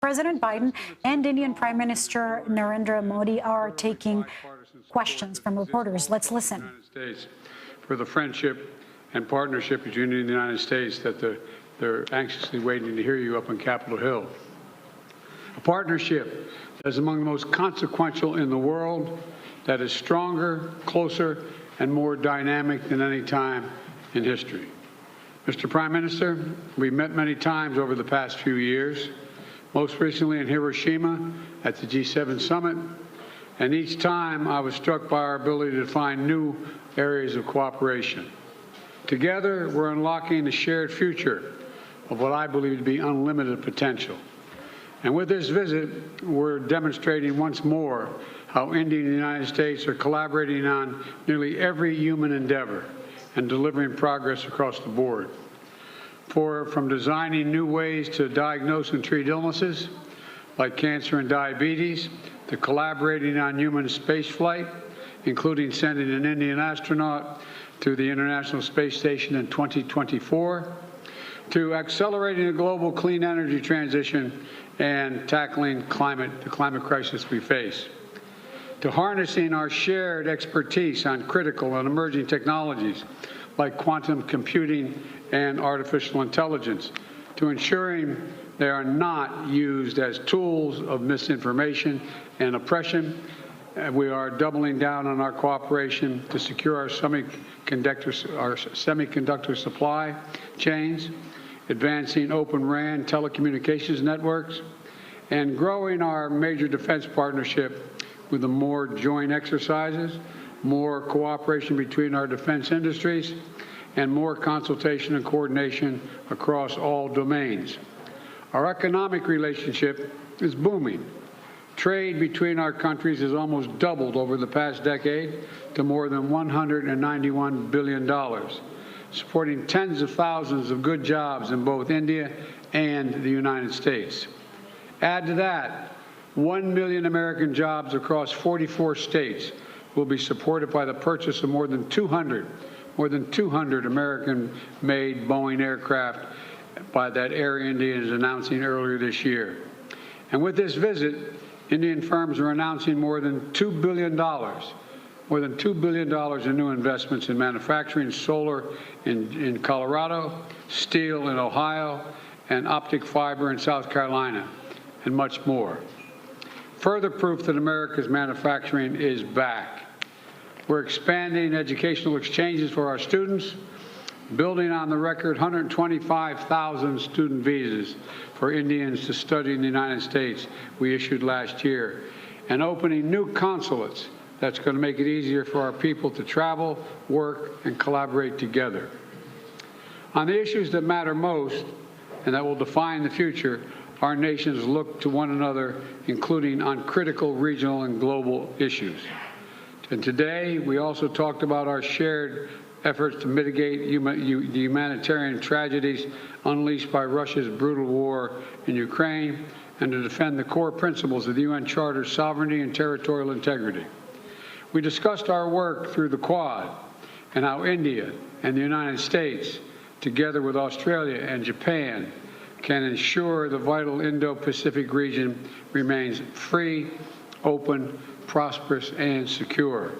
President Biden and Indian Prime Minister Narendra Modi are taking questions from reporters. Let's listen. For the friendship and partnership between India and the United States that they're anxiously waiting to hear you up on Capitol Hill. A partnership that is among the most consequential in the world, that is stronger, closer, and more dynamic than any time in history. Mr. Prime Minister, we've met many times over the past few years, most recently in Hiroshima at the G7 summit, and each time I was struck by our ability to find new areas of cooperation. Together, we're unlocking a shared future of what I believe to be unlimited potential. And with this visit, we're demonstrating once more how India and the United States are collaborating on nearly every human endeavor and delivering progress across the board. From designing new ways to diagnose and treat illnesses like cancer and diabetes, to collaborating on human spaceflight, including sending an Indian astronaut to the International Space Station in 2024, to accelerating a global clean energy transition and tackling the climate crisis we face, to harnessing our shared expertise on critical and emerging technologies like quantum computing and artificial intelligence, to ensuring they are not used as tools of misinformation and oppression. We are doubling down on our cooperation to secure our semiconductor supply chains, advancing Open RAN telecommunications networks, and growing our major defense partnership with the more joint exercises, more cooperation between our defense industries, and more consultation and coordination across all domains. Our economic relationship is booming. Trade between our countries has almost doubled over the past decade to more than $191 billion, supporting tens of thousands of good jobs in both India and the United States. Add to that, 1 million American jobs across 44 states will be supported by the purchase of more than 200 American-made Boeing aircraft by that Air India is announcing earlier this year. And with this visit, Indian firms are announcing more than $2 billion in new investments in manufacturing, solar in Colorado, steel in Ohio, and optic fiber in South Carolina, and much more. Further proof that America's manufacturing is back. We're expanding educational exchanges for our students, building on the record 125,000 student visas for Indians to study in the United States we issued last year, and opening new consulates that's going to make it easier for our people to travel, work, and collaborate together. On the issues that matter most and that will define the future, our nations look to one another, including on critical regional and global issues. And today, we also talked about our shared efforts to mitigate the humanitarian tragedies unleashed by Russia's brutal war in Ukraine and to defend the core principles of the UN Charter's sovereignty and territorial integrity. We discussed our work through the Quad and how India and the United States, together with Australia and Japan, can ensure the vital Indo-Pacific region remains free, open, prosperous, and secure.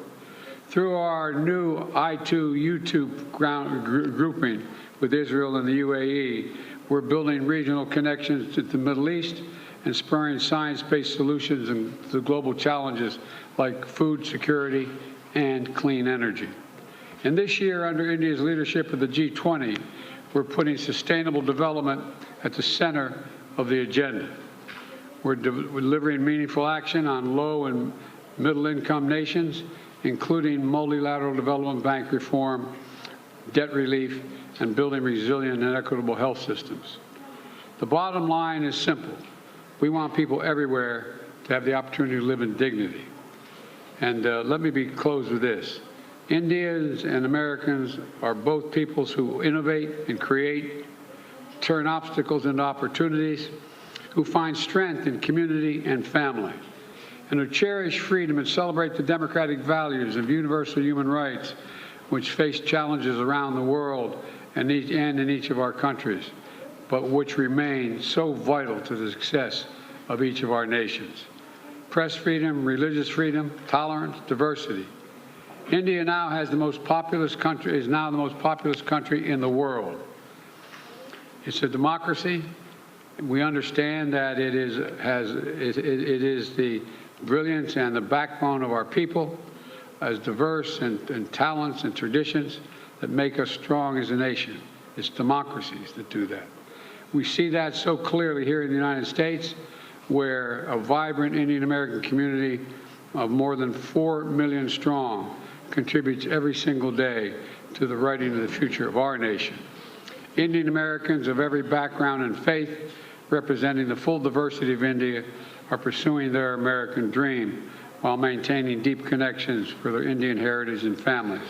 Through our new I2U2 grouping with Israel and the UAE, we're building regional connections to the Middle East and spurring science-based solutions to global challenges like food security and clean energy. And this year, under India's leadership of the G20, we're putting sustainable development at the center of the agenda. We're delivering meaningful action on low and middle-income nations, including multilateral development bank reform, debt relief, and building resilient and equitable health systems. The bottom line is simple. We want people everywhere to have the opportunity to live in dignity. And let me close with this. Indians and Americans are both peoples who innovate and create, turn obstacles into opportunities, who find strength in community and family, and who cherish freedom and celebrate the democratic values of universal human rights, which face challenges around the world and in each of our countries, but which remain so vital to the success of each of our nations. Press freedom, religious freedom, tolerance, diversity. India now has the most populous country, is now the most populous country in the world. It's a democracy. We understand that it is the brilliance and the backbone of our people, as diverse and talents and traditions that make us strong as a nation. It's democracies that do that. We see that so clearly here in the United States, where a vibrant Indian American community of more than 4 million strong contributes every single day to the writing of the future of our nation. Indian Americans of every background and faith, representing the full diversity of India, are pursuing their American dream while maintaining deep connections for their Indian heritage and families.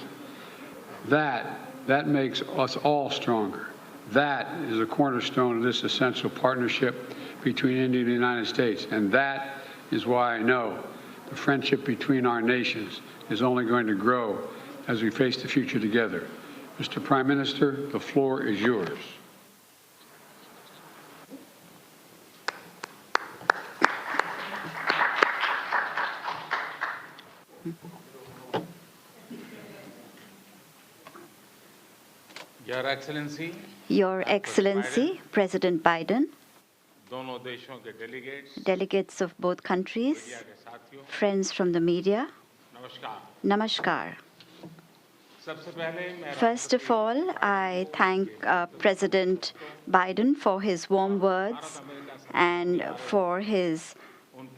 That makes us all stronger. That is a cornerstone of this essential partnership between India and the United States. And that is why I know the friendship between our nations is only going to grow as we face the future together. Mr. Prime Minister, the floor is yours. Your Excellency, President Biden, delegates of both countries, friends from the media, Namaskar. First of all, I thank President Biden for his warm words and for his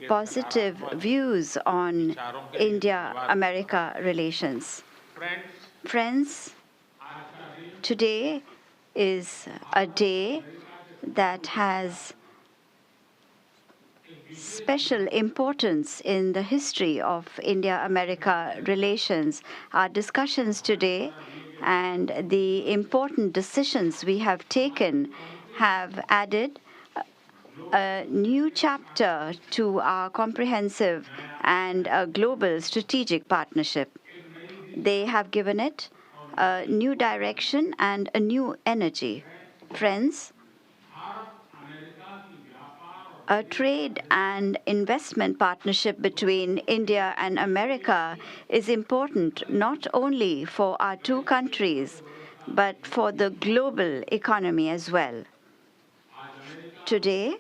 positive views on India-America relations. Friends, today is a day that has special importance in the history of India-America relations. Our discussions today and the important decisions we have taken have added a new chapter to our comprehensive and a global strategic partnership. They have given it a new direction and a new energy. Friends, a trade and investment partnership between India and America is important not only for our two countries, but for the global economy as well. Today,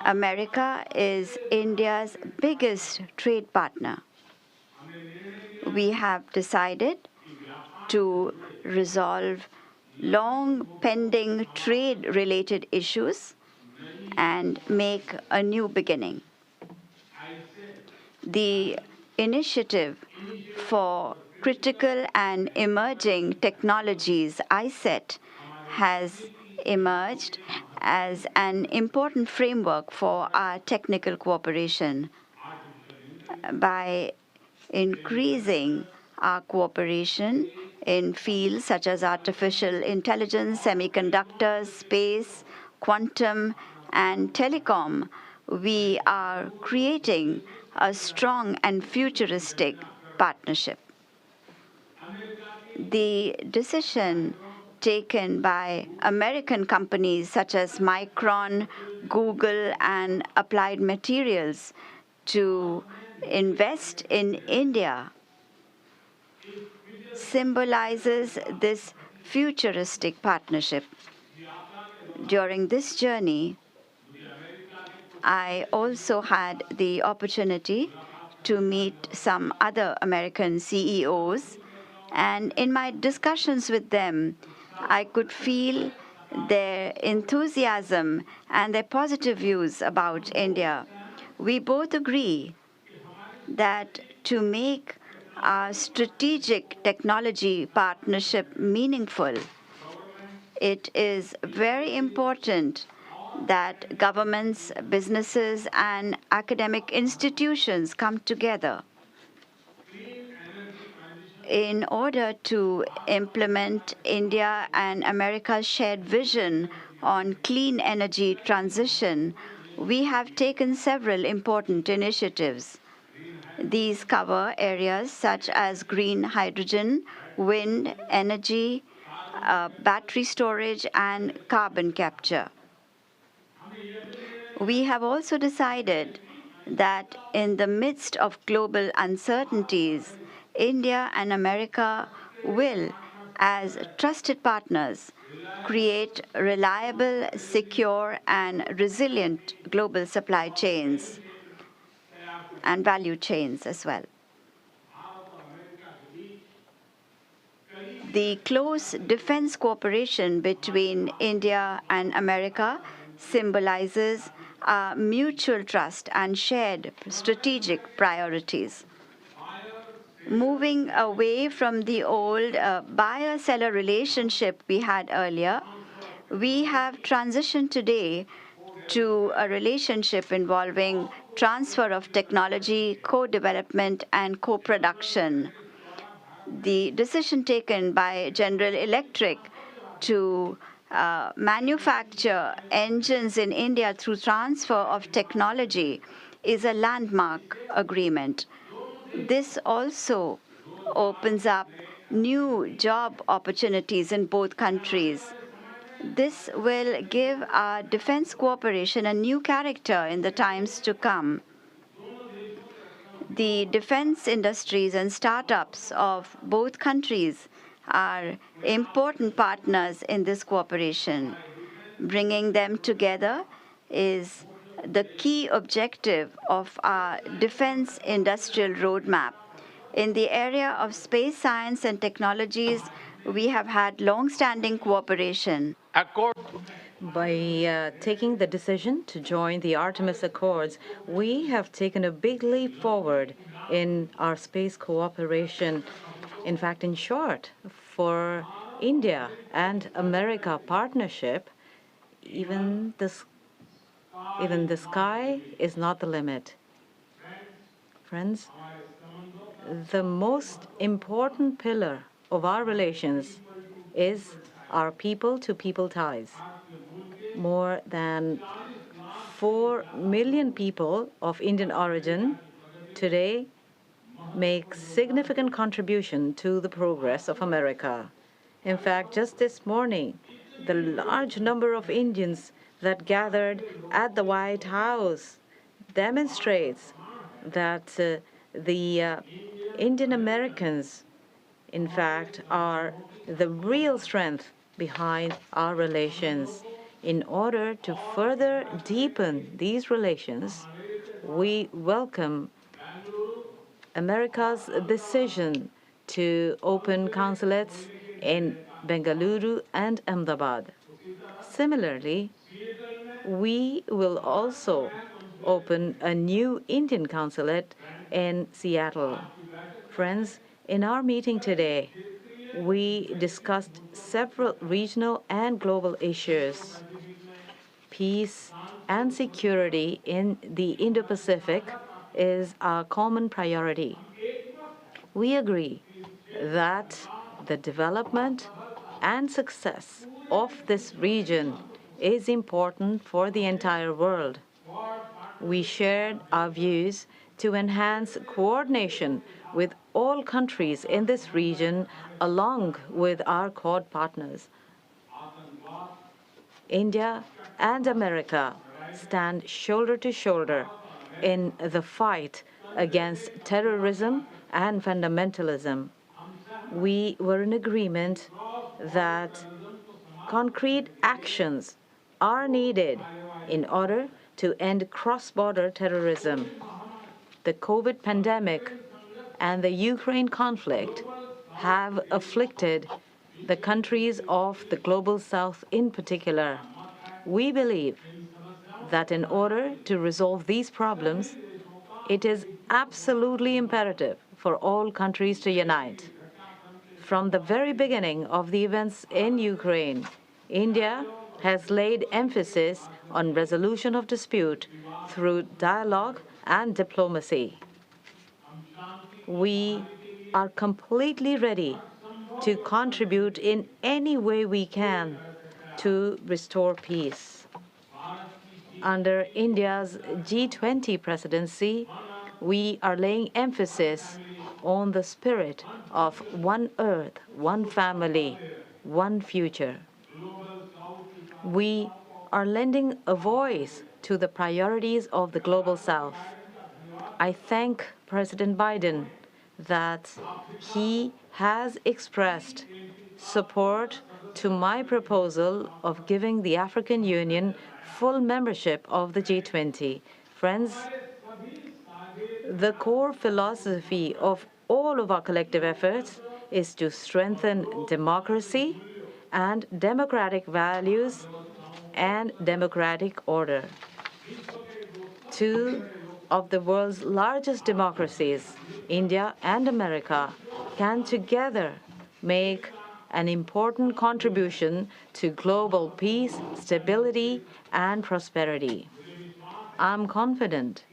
America is India's biggest trade partner. We have decided to resolve long pending trade-related issues and make a new beginning. The initiative for critical and emerging technologies, ICET, has emerged as an important framework for our technical cooperation. By increasing our cooperation in fields such as artificial intelligence, semiconductors, space, quantum, and telecom, we are creating a strong and futuristic partnership. The decision taken by American companies such as Micron, Google, and Applied Materials to invest in India symbolizes this futuristic partnership. During this journey, I also had the opportunity to meet some other American CEOs, and in my discussions with them, I could feel their enthusiasm and their positive views about India. We both agree that to make our strategic technology partnership meaningful, it is very important that governments, businesses, and academic institutions come together in order to implement India and America's shared vision on clean energy transition. We have taken several important initiatives. These cover areas such as green hydrogen, wind energy, battery storage, and carbon capture. We have also decided that in the midst of global uncertainties, India and America will, as trusted partners, create reliable, secure, and resilient global supply chains and value chains as well. The close defense cooperation between India and America symbolizes our mutual trust and shared strategic priorities. Moving away from the old buyer-seller relationship we had earlier, we have transitioned today to a relationship involving transfer of technology, co-development, and co-production. The decision taken by General Electric to manufacture engines in India through transfer of technology is a landmark agreement. This also opens up new job opportunities in both countries. This will give our defense cooperation a new character in the times to come. The defense industries and startups of both countries are important partners in this cooperation. Bringing them together is the key objective of our defense industrial roadmap. In the area of space science and technologies, we have had long-standing cooperation. By taking the decision to join the Artemis Accords, we have taken a big leap forward in our space cooperation. In fact, in short, for India and America partnership, even the sky is not the limit. Friends, the most important pillar of our relations is our people-to-people ties. More than 4 million people of Indian origin today make significant contribution to the progress of America. In fact, just this morning, the large number of Indians that gathered at the White House demonstrates that the Indian Americans, in fact, are the real strength behind our relations. In order to further deepen these relations, we welcome America's decision to open consulates in Bengaluru and Ahmedabad. Similarly, we will also open a new Indian consulate in Seattle. Friends, in our meeting today, we discussed several regional and global issues. Peace and security in the Indo-Pacific is a common priority. We agree that the development and success of this region is important for the entire world. We shared our views to enhance coordination with all countries in this region along with our Quad partners. India and America stand shoulder to shoulder in the fight against terrorism and fundamentalism. We were in agreement that concrete actions are needed in order to end cross-border terrorism. The COVID pandemic and the Ukraine conflict have afflicted the countries of the Global South in particular. We believe that in order to resolve these problems, it is absolutely imperative for all countries to unite. From the very beginning of the events in Ukraine, India has laid emphasis on resolution of dispute through dialogue and diplomacy. We are completely ready to contribute in any way we can to restore peace. Under India's G20 presidency, we are laying emphasis on the spirit of one earth, one family, one future. We are lending a voice to the priorities of the Global South. I thank President Biden that he has expressed support to my proposal of giving the African Union full membership of the G20. Friends, the core philosophy of all of our collective efforts is to strengthen democracy and democratic values and democratic order. Two of the world's largest democracies, India and America, can together make an important contribution to global peace, stability, and prosperity. I'm confident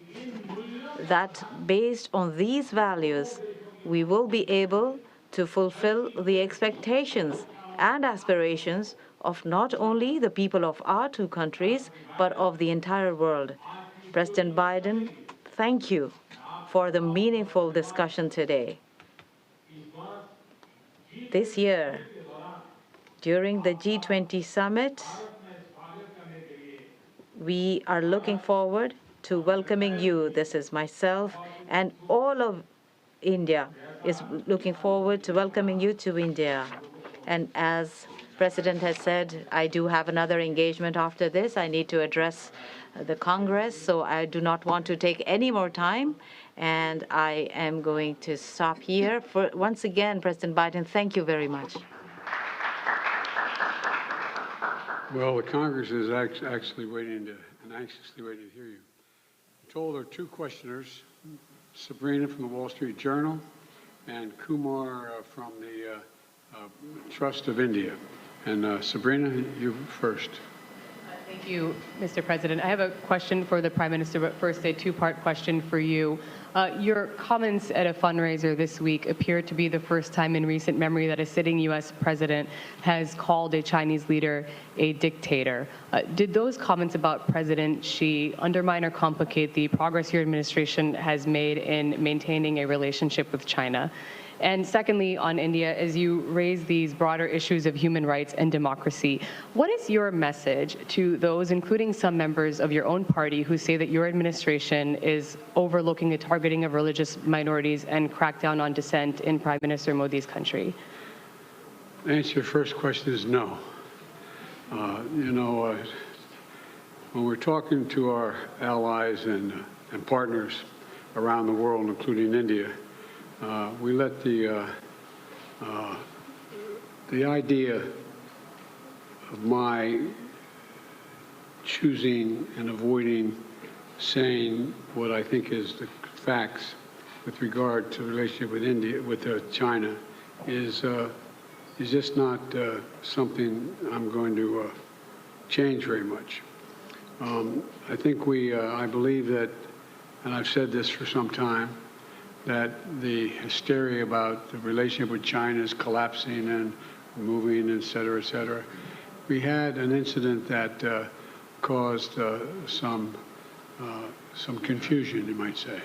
that based on these values, we will be able to fulfill the expectations and aspirations of not only the people of our two countries, but of the entire world. President Biden, thank you for the meaningful discussion today. This year, during the G20 summit, we are looking forward to welcoming you. This is myself, and all of India is looking forward to welcoming you to India. And as President has said, I do have another engagement after this. I need to address the Congress, so I do not want to take any more time, and I am going to stop here. Once again, President Biden, thank you very much. Well, the Congress is actually waiting and anxiously waiting to hear you. I'm told there are two questioners, Sabrina from the Wall Street Journal and Kumar from the Trust of India. And Sabrina, you first. Thank you, Mr. President. I have a question for the Prime Minister, but first a two-part question for you. Your comments at a fundraiser this week appear to be the first time in recent memory that a sitting U.S. president has called a Chinese leader a dictator. Did those comments about President Xi undermine or complicate the progress your administration has made in maintaining a relationship with China? And secondly, on India, as you raise these broader issues of human rights and democracy, what is your message to those, including some members of your own party, who say that your administration is overlooking the targeting of religious minorities and crackdown on dissent in Prime Minister Modi's country? The answer to your first question is no. When we're talking to our allies and partners around the world, including India, we let the idea of my choosing and avoiding saying what I think is the facts with regard to the relationship with India, with China, is just not something I'm going to change very much. I think I believe that, and I've said this for some time, that the hysteria about the relationship with China is collapsing and moving, et cetera, et cetera. We had an incident that caused some confusion, you might say.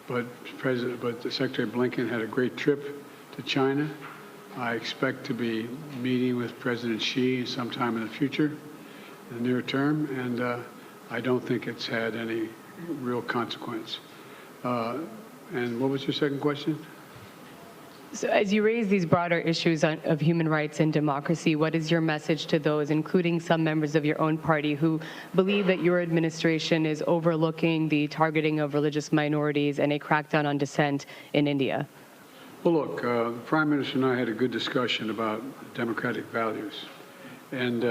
But the Secretary Blinken had a great trip to China. I expect to be meeting with President Xi sometime in the future, in the near term, and I don't think it's had any real consequence. And what was your second question? So as you raise these broader issues of human rights and democracy, what is your message to those, including some members of your own party, who believe that your administration is overlooking the targeting of religious minorities and a crackdown on dissent in India? Well, look, the Prime Minister and I had a good discussion about democratic values, and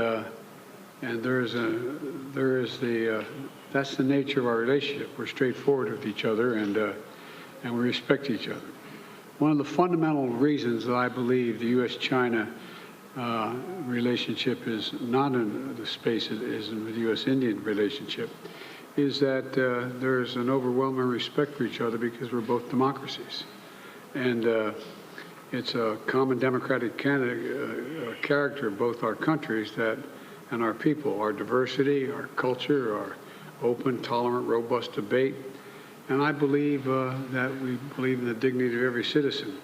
that's the nature of our relationship. We're straightforward with each other, and we respect each other. One of the fundamental reasons that I believe the U.S.-China relationship is not in the space it is in the U.S.-Indian relationship is that there's an overwhelming respect for each other because we're both democracies. And it's a common democratic character of both our countries and our people, our diversity, our culture, our open, tolerant, robust debate. And I believe that we believe in the dignity of every citizen.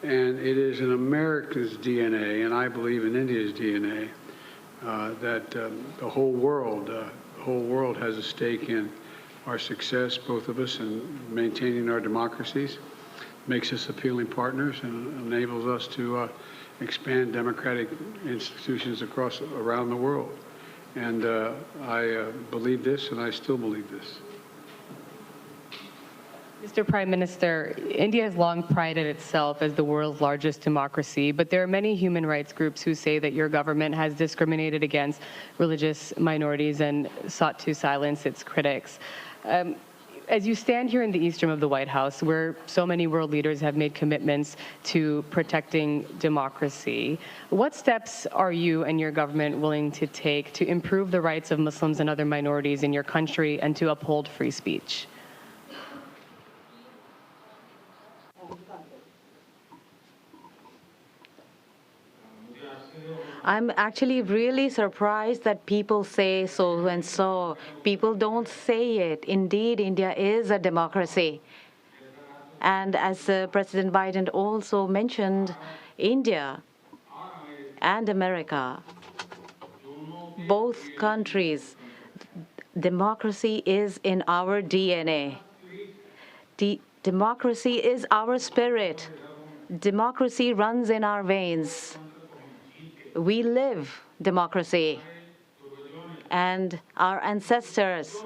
And it is in America's DNA, and I believe in India's DNA, that the whole world whole world has a stake in our success, both of us, in maintaining our democracies, makes us appealing partners, and enables us to expand democratic institutions around the world. And I believe this, and I still believe this. Mr. Prime Minister, India has long prided itself as the world's largest democracy, but there are many human rights groups who say that your government has discriminated against religious minorities and sought to silence its critics. As you stand here in the east room of the White House, where so many world leaders have made commitments to protecting democracy, what steps are you and your government willing to take to improve the rights of Muslims and other minorities in your country and to uphold free speech? I'm actually really surprised that people say so and so. People don't say it. Indeed, India is a democracy. And as President Biden also mentioned, India and America, both countries, democracy is in our DNA. Democracy is our spirit. Democracy runs in our veins. We live democracy, and our ancestors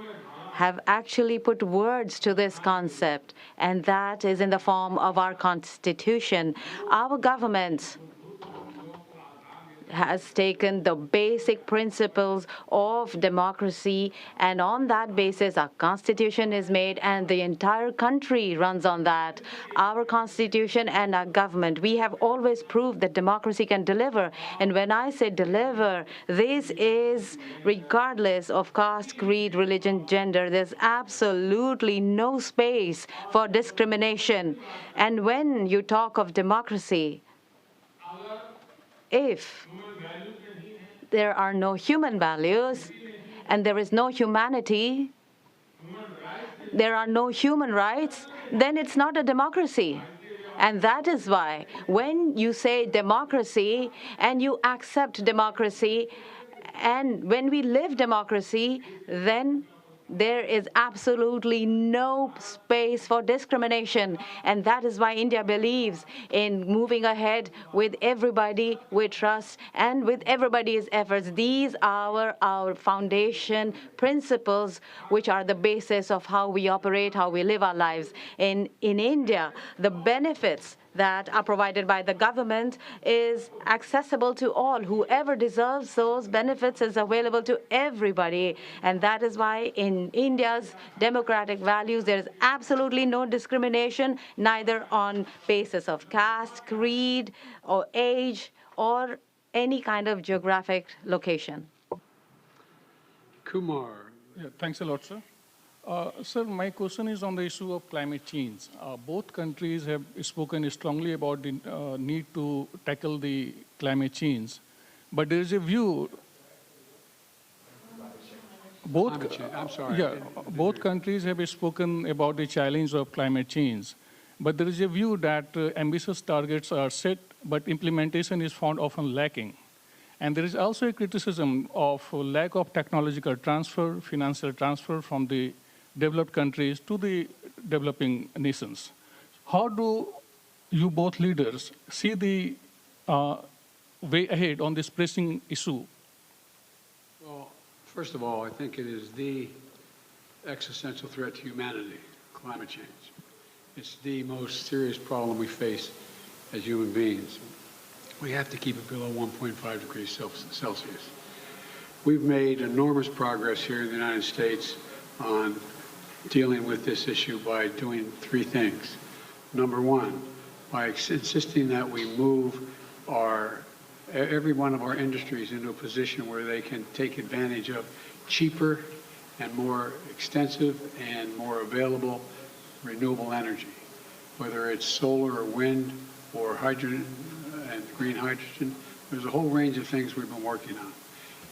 have actually put words to this concept, and that is in the form of our Constitution. Our government has taken the basic principles of democracy, and on that basis, our Constitution is made, and the entire country runs on that. Our Constitution and our government, we have always proved that democracy can deliver. And when I say deliver, this is regardless of caste, creed, religion, gender. There's absolutely no space for discrimination. And when you talk of democracy, if there are no human values and there is no humanity, there are no human rights, then it's not a democracy. And that is why when you say democracy and you accept democracy, and when we live democracy, then there is absolutely no space for discrimination. And that is why India believes in moving ahead with everybody with trust and with everybody's efforts. These are our foundation principles, which are the basis of how we operate, how we live our lives. In India, the benefits that are provided by the government is accessible to all. Whoever deserves those benefits is available to everybody. And that is why in India's democratic values, there is absolutely no discrimination, neither on basis of caste, creed, or age, or any kind of geographic location. Kumar. Yeah, thanks a lot, sir. Sir, my question is on the issue of climate change. Both countries have spoken strongly about the need to tackle the climate change, but there is a view. Both countries have spoken about the challenge of climate change, but there is a view that ambitious targets are set, but implementation is found often lacking. And there is also a criticism of lack of technological transfer, financial transfer from the developed countries to the developing nations. How do you both leaders see the way ahead on this pressing issue? Well, first of all, I think it is the existential threat to humanity, climate change. It's the most serious problem we face as human beings. We have to keep it below 1.5 degrees Celsius. We've made enormous progress here in the United States on dealing with this issue by doing three things. Number one, by insisting that we move every one of our industries into a position where they can take advantage of cheaper and more extensive and more available renewable energy, whether it's solar or wind or hydrogen and green hydrogen. There's a whole range of things we've been working on.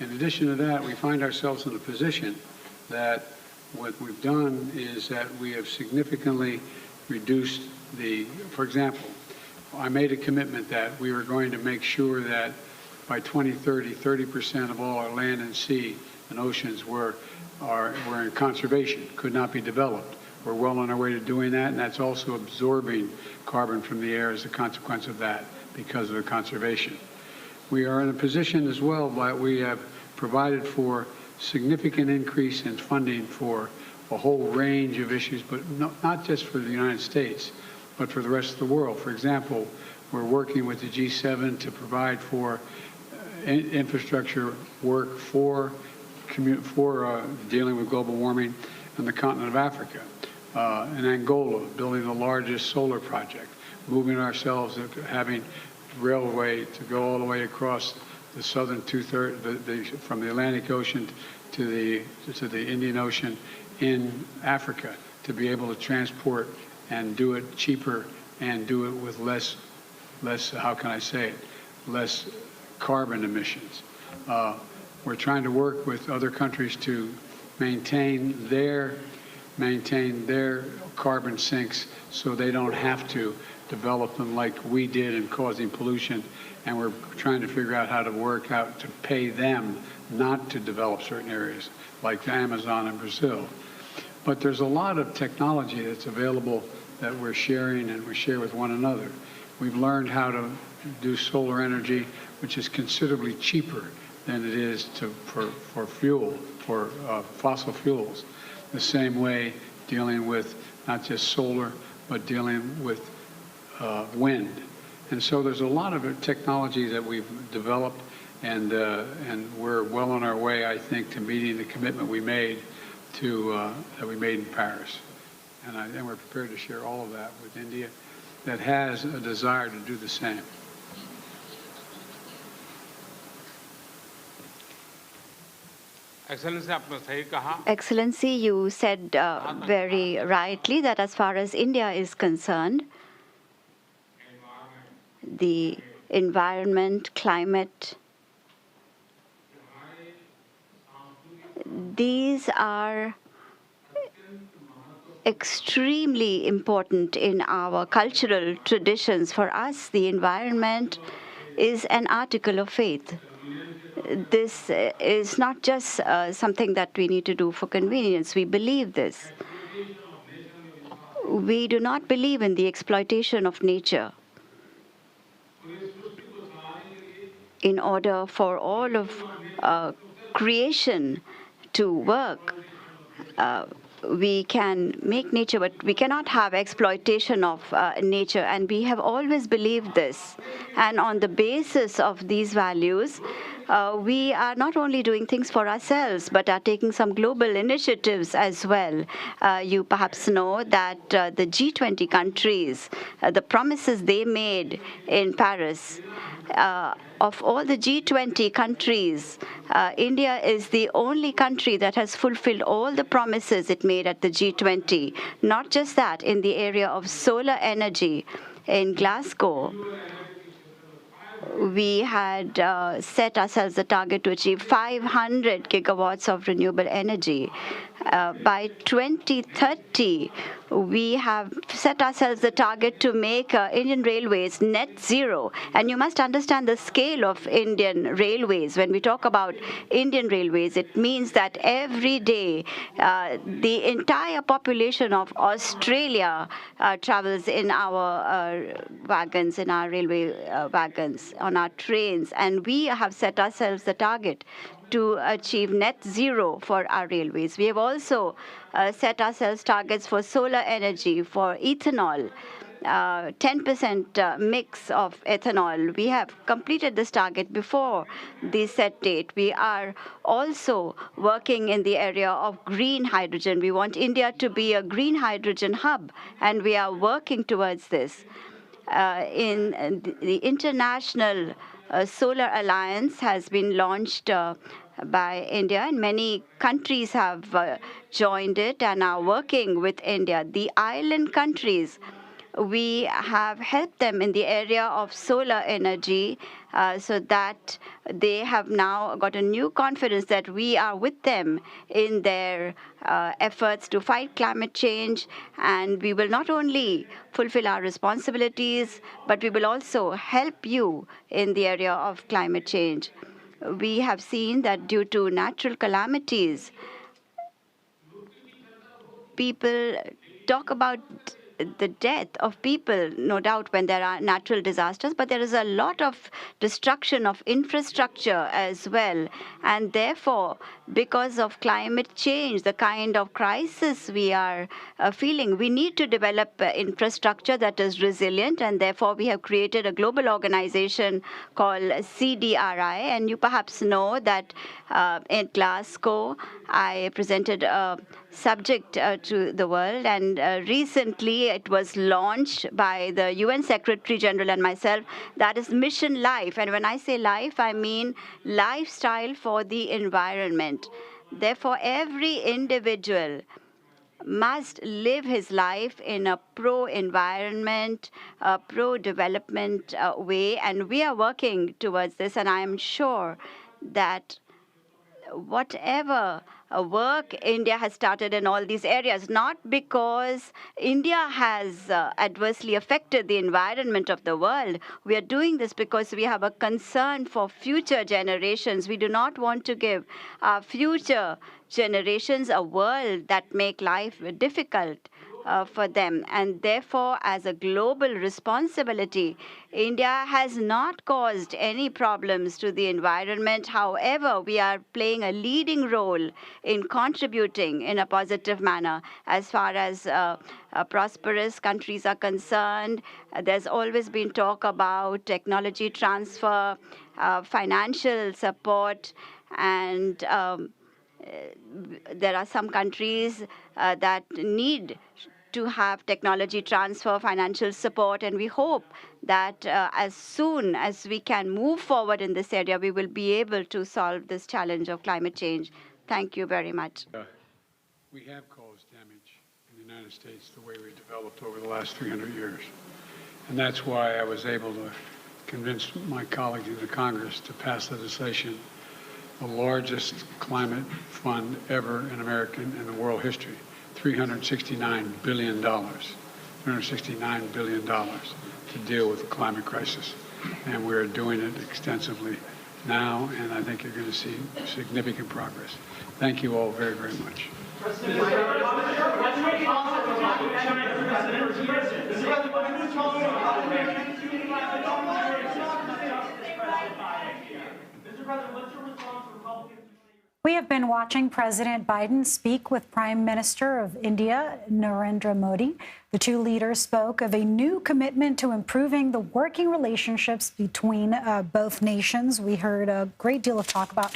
In addition to that, we find ourselves in a position that what we've done is that we have significantly reduced for example, I made a commitment that we were going to make sure that by 2030, 30% of all our land and sea and oceans were in conservation, could not be developed. We're well on our way to doing that, and that's also absorbing carbon from the air as a consequence of that because of the conservation. We are in a position as well that we have provided for significant increase in funding for a whole range of issues, but not just for the United States, but for the rest of the world. For example, we're working with the G7 to provide for infrastructure work for dealing with global warming on the continent of Africa. In Angola, building the largest solar project, moving ourselves, having railway to go all the way across the southern from the Atlantic Ocean to the Indian Ocean in Africa, to be able to transport and do it cheaper and do it with less, how can I say it, less carbon emissions. We're trying to work with other countries to maintain their carbon sinks so they don't have to develop them like we did in causing pollution. And we're trying to figure out how to work out to pay them not to develop certain areas like the Amazon and Brazil. But there's a lot of technology that's available that we're sharing and we share with one another. We've learned how to do solar energy, which is considerably cheaper than it is for fossil fuels. The same way dealing with not just solar, but dealing with wind. And so there's a lot of technology that we've developed, and we're well on our way, I think, to meeting the commitment we made that we made in Paris. And we're prepared to share all of that with India that has a desire to do the same. Excellency, you said very rightly that as far as India is concerned, the environment, climate, these are extremely important in our cultural traditions. For us, the environment is an article of faith. This is not just something that we need to do for convenience. We believe this. We do not believe in the exploitation of nature. In order for all of creation to work, we can make nature, but we cannot have exploitation of nature. And we have always believed this. And on the basis of these values, we are not only doing things for ourselves, but are taking some global initiatives as well. You perhaps know that the G20 countries, the promises they made in Paris, of all the G20 countries, India is the only country that has fulfilled all the promises it made at the G20. Not just that, in the area of solar energy in Glasgow, we had set ourselves the target to achieve 500 gigawatts of renewable energy. By 2030, we have set ourselves the target to make Indian Railways net zero. And you must understand the scale of Indian Railways. When we talk about Indian Railways, it means that every day the entire population of Australia travels in our wagons, in our railway wagons, on our trains. And we have set ourselves the target to achieve net zero for our railways. We have also set ourselves targets for solar energy, for ethanol, 10% mix of ethanol. We have completed this target before the set date. We are also working in the area of green hydrogen. We want India to be a green hydrogen hub, and we are working towards this. In the International Solar Alliance has been launched by India, and many countries have joined it and are working with India. The island countries, we have helped them in the area of solar energy so that they have now got a new confidence that we are with them in their efforts to fight climate change. And we will not only fulfill our responsibilities, but we will also help you in the area of climate change. we have seen that due to natural calamities, people talk about the death of people, no doubt, when there are natural disasters, but there is a lot of destruction of infrastructure as well. And therefore, because of climate change, the kind of crisis we are feeling, we need to develop infrastructure that is resilient. And therefore, we have created a global organization called CDRI. And you perhaps know that in Glasgow, I presented a subject to the world, and recently it was launched by the UN Secretary General and myself. That is Mission Life, and when I say life, I mean lifestyle for the environment. Therefore, every individual must live his life in a pro-environment, pro-development way, and we are working towards this, and I am sure that whatever work India has started in all these areas, not because India has adversely affected the environment of the world. We are doing this because we have a concern for future generations. We do not want to give our future generations a world that make life difficult for them. And therefore, as a global responsibility, India has not caused any problems to the environment. However, we are playing a leading role in contributing in a positive manner as far as prosperous countries are concerned. There's always been talk about technology transfer, financial support, and there are some countries that need to have technology transfer, financial support, and we hope that as soon as we can move forward in this area, we will be able to solve this challenge of climate change. Thank you very much. We have caused damage in the United States the way we developed over the last 300 years. And that's why I was able to convince my colleagues in the Congress to pass legislation, the largest climate fund ever in American and world history. $369 billion to deal with the climate crisis. And we're doing it extensively now, and I think you're going to see significant progress. Thank you all very, very much. We have been watching President Biden speak with Prime Minister of India, Narendra Modi. The two leaders spoke of a new commitment to improving the working relationships between both nations. We heard a great deal of talk about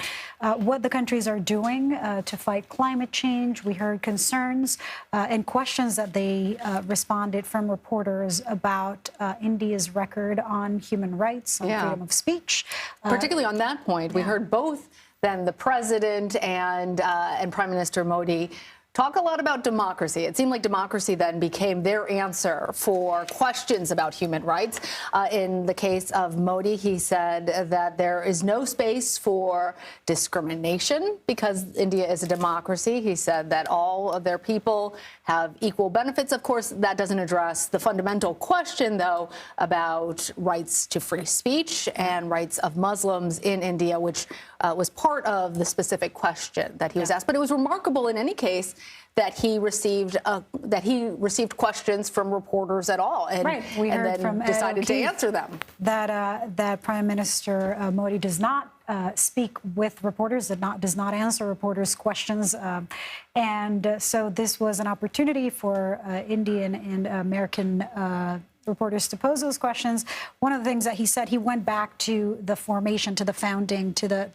what the countries are doing to fight climate change. We heard concerns and questions that they responded from reporters about India's record on human rights, on freedom of speech. Particularly on that point, we heard both then the president and Prime Minister Modi talk a lot about democracy. It seemed like democracy then became their answer for questions about human rights. In the case of Modi, he said that there is no space for discrimination because India is a democracy. He said that all of their people have equal benefits. Of course, that doesn't address the fundamental question, though, about rights to free speech and rights of Muslims in India, which was part of the specific question that he was asked. But it was remarkable in any case that he received questions from reporters at all, and, We heard then from decided to answer them. That Prime Minister Modi does not speak with reporters, does not answer reporters' questions, and so this was an opportunity for Indian and American reporters to pose those questions. One of the things that he said, he went back to the formation, to the founding, to the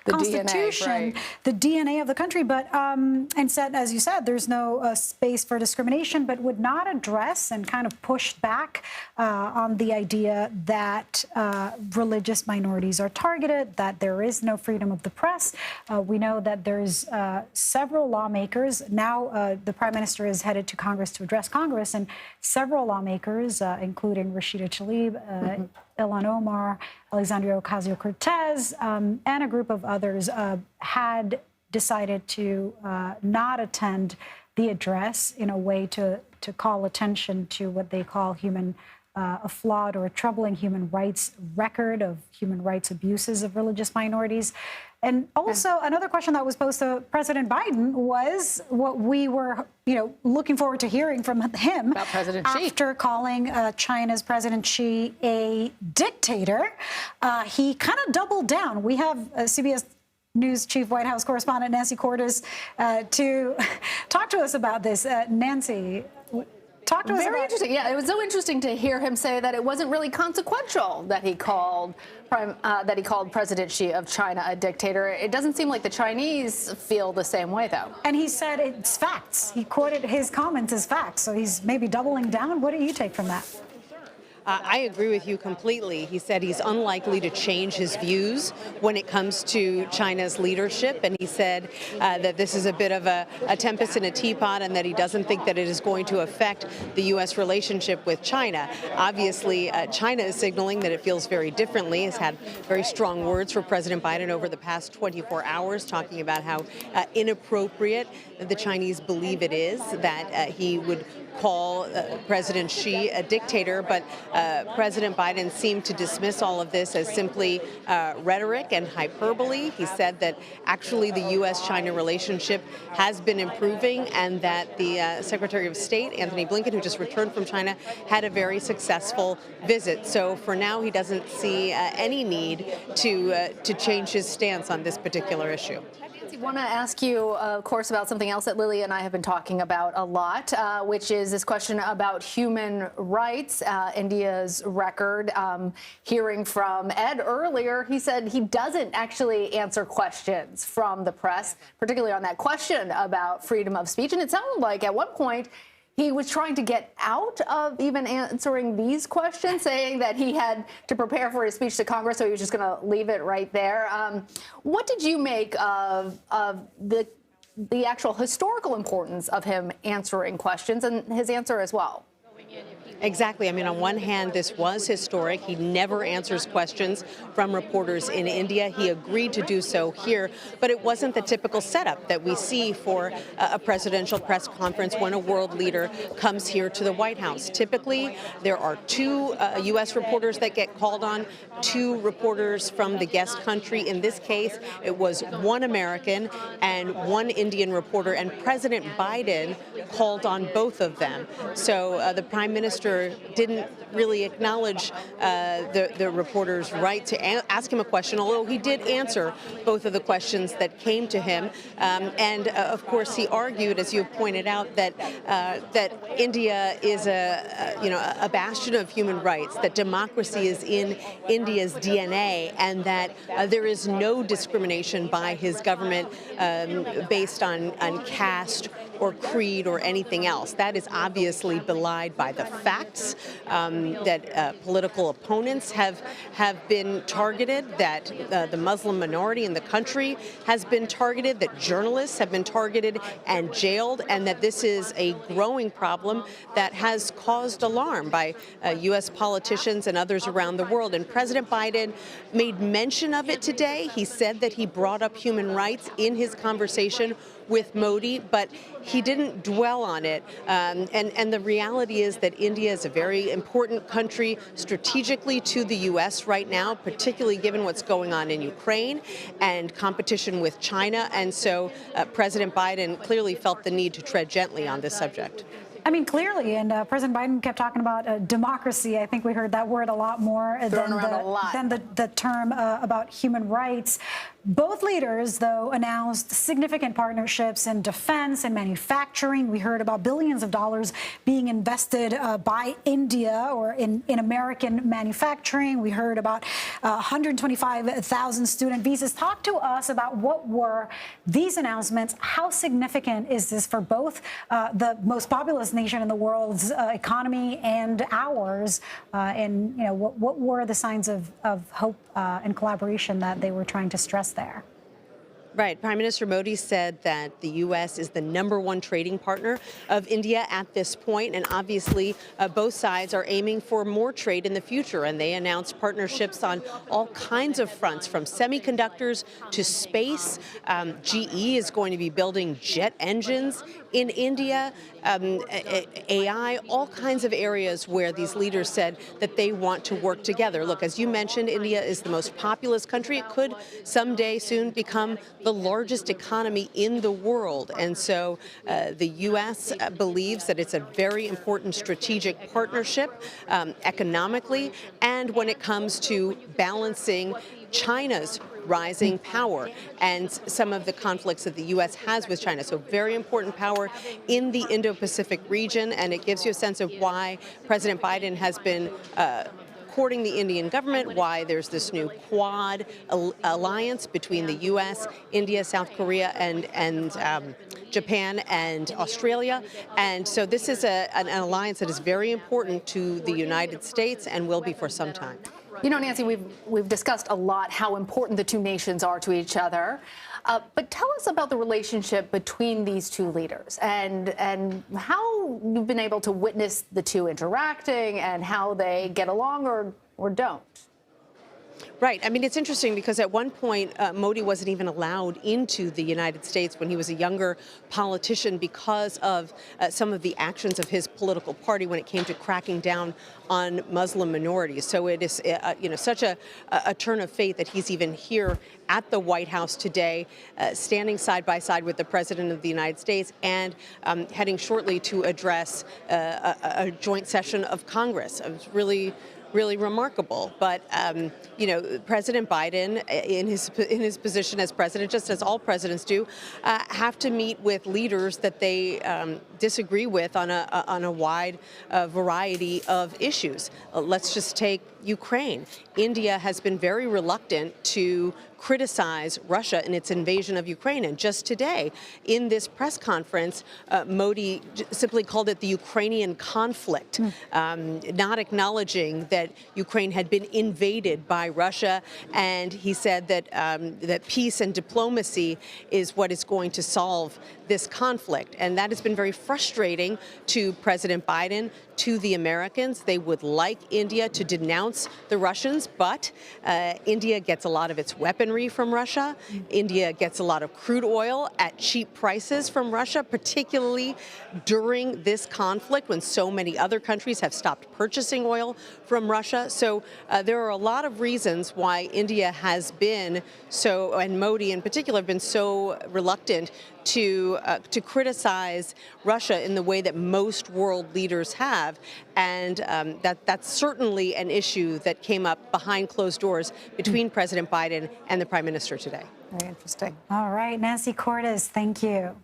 Constitution, the DNA of the country, but and said, as you said, there's no space for discrimination, but would not address and kind of push back on the idea that religious minorities are targeted, that there is no freedom of the press. We know that there's several lawmakers. Now the Prime Minister is headed to Congress to address Congress, and several lawmakers, including Rashida Tlaib, Ilhan Omar, Alexandria Ocasio-Cortez, and a group of others had decided to not attend the address in a way to call attention to what they call human a flawed or a troubling human rights record of human rights abuses of religious minorities. And also, another question that was posed to President Biden was what we were, looking forward to hearing from him about President Xi. After calling China's President Xi a dictator. He kind of doubled down. We have CBS News Chief White House correspondent Nancy Cordes to talk to us about this. Nancy, talk to us about... Very interesting. Yeah, it was so interesting to hear him say that it wasn't really consequential that he called President Xi of China a dictator. It doesn't seem like the Chinese feel the same way, though. And he said it's facts. He quoted his comments as facts. So he's maybe doubling down. What do you take from that? I agree with you completely. He said he's unlikely to change his views when it comes to China's leadership, and he said that this is a bit of a tempest in a teapot and that he doesn't think that it is going to affect the U.S. relationship with China. Obviously, China is signaling that it feels very differently, has had very strong words for President Biden over the past 24 hours, talking about how inappropriate the Chinese believe it is that he would call President Xi a dictator, but President Biden seemed to dismiss all of this as simply rhetoric and hyperbole. He said that actually the U.S.-China relationship has been improving and that the Secretary of State, Antony Blinken, who just returned from China, had a very successful visit. So for now, he doesn't see any need to change his stance on this particular issue. I want to ask you, of course, about something else that Lily and I have been talking about a lot, which is this question about human rights, India's record. Hearing from Ed earlier, he said he doesn't actually answer questions from the press, particularly on that question about freedom of speech. And it sounded like at one point he was trying to get out of even answering these questions, saying that he had to prepare for his speech to Congress, so he was just going to leave it right there. What did you make of the actual historical importance of him answering questions and his answer as well? Exactly. I mean, on one hand, this was historic. He never answers questions from reporters in India. He agreed to do so here, but it wasn't the typical setup that we see for a presidential press conference when a world leader comes here to the White House. Typically, there are two U.S. reporters that get called on, two reporters from the guest country. In this case, it was one American and one Indian reporter, and President Biden called on both of them. So the Prime Minister didn't really acknowledge the reporter's right to ask him a question, although he did answer both of the questions that came to him. And of course, he argued, as you have pointed out, that India is a bastion of human rights, that democracy is in India's DNA, and that there is no discrimination by his government based on caste or creed or anything else. That is obviously belied by the facts that political opponents have been targeted, that the Muslim minority in the country has been targeted, that journalists have been targeted and jailed, and that this is a growing problem that has caused alarm by U.S. politicians and others around the world. And President Biden made mention of it today. He said that he brought up human rights in his conversation with Modi, but he didn't dwell on it. And the reality is that India is a very important country strategically to the U.S. right now, particularly given what's going on in Ukraine and competition with China. And so President Biden clearly felt the need to tread gently on this subject. I mean, clearly, and President Biden kept talking about democracy. I think we heard that word a lot more than the term about human rights. Both leaders, though, announced significant partnerships in defense and manufacturing. We heard about billions of dollars being invested by India or in American manufacturing. We heard about 125,000 student visas. Talk to us about what were these announcements. How significant is this for both the most populous nation in the world's economy and ours? And what were the signs of hope and collaboration that they were trying to stress there? Right. Prime Minister Modi said that the U.S. is the #1 trading partner of India at this point, and obviously both sides are aiming for more trade in the future, and they announced partnerships on all kinds of fronts, from semiconductors to space. GE is going to be building jet engines In India, AI, all kinds of areas where these leaders said that they want to work together. Look, as you mentioned, India is the most populous country. It could someday soon become the largest economy in the world. And so the U.S. believes that it's a very important strategic partnership economically, and when it comes to balancing China's rising power and some of the conflicts that the U.S. has with China. So very important power in the Indo-Pacific region, and it gives you a sense of why President Biden has been courting the Indian government, why there's this new Quad alliance between the U.S., India, South Korea, and Japan and Australia. And so this is an alliance that is very important to the United States and will be for some time. You know, Nancy, we've discussed a lot how important the two nations are to each other. But tell us about the relationship between these two leaders and how you've been able to witness the two interacting and how they get along or don't. Right. I mean, it's interesting because at one point, Modi wasn't even allowed into the United States when he was a younger politician because of some of the actions of his political party when it came to cracking down on Muslim minorities. So it is, such a turn of fate that he's even here at the White House today, standing side by side with the President of the United States and heading shortly to address a joint session of Congress. It was really remarkable. But, President Biden, in his position as president, just as all presidents do, have to meet with leaders that they disagree with on a wide variety of issues. Let's just take Ukraine. India has been very reluctant to criticize Russia in its invasion of Ukraine. And just today, in this press conference, Modi simply called it the Ukrainian conflict, not acknowledging that Ukraine had been invaded by Russia. And he said that that peace and diplomacy is what is going to solve this conflict. And that has been very frustrating to President Biden, to the Americans. They would like India to denounce the Russians, but India gets a lot of its weaponry from Russia. India gets a lot of crude oil at cheap prices from Russia, particularly during this conflict when so many other countries have stopped purchasing oil from Russia. So there are a lot of reasons why India has been so, and Modi in particular, have been so reluctant to criticize Russia in the way that most world leaders have. And that's certainly an issue that came up behind closed doors between President Biden and the Prime Minister today. Very interesting. All right, Nancy Cordes, thank you.